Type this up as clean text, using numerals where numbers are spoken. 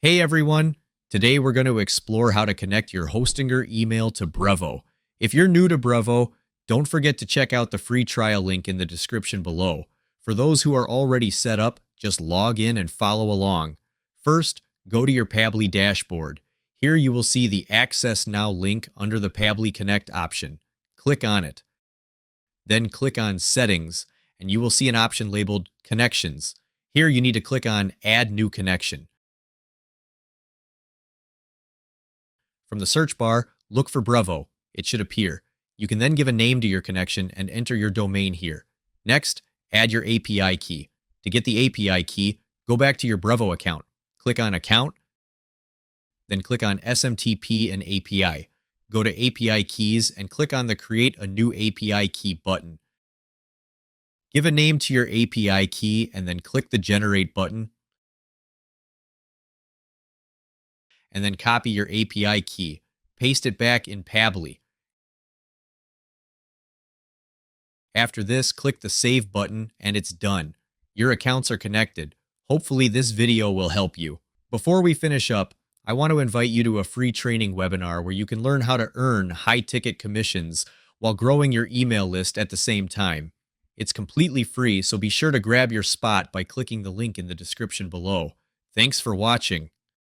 Hey everyone! Today we're going to explore how to connect your Hostinger email to Brevo. If you're new to Brevo, don't forget to check out the free trial link in the description below. For those who are already set up, just log in and follow along. First, go to your Pabbly dashboard. Here you will see the Access Now link under the Pabbly Connect option. Click on it. Then click on Settings, and you will see an option labeled Connections. Here you need to click on Add New Connection. From the search bar, look for Brevo. It should appear. You can then give a name to your connection and enter your domain here. Next, add your API key. To get the API key, go back to your Brevo account. Click on Account, then click on SMTP and API. Go to API Keys and click on the Create a New API Key button. Give a name to your API key and then click the Generate button. And then copy your API key. Paste it back in Pabbly. After this, click the Save button and it's done. Your accounts are connected. Hopefully this video will help you. Before we finish up, I want to invite you to a free training webinar where you can learn how to earn high-ticket commissions while growing your email list at the same time. It's completely free, so be sure to grab your spot by clicking the link in the description below. Thanks for watching.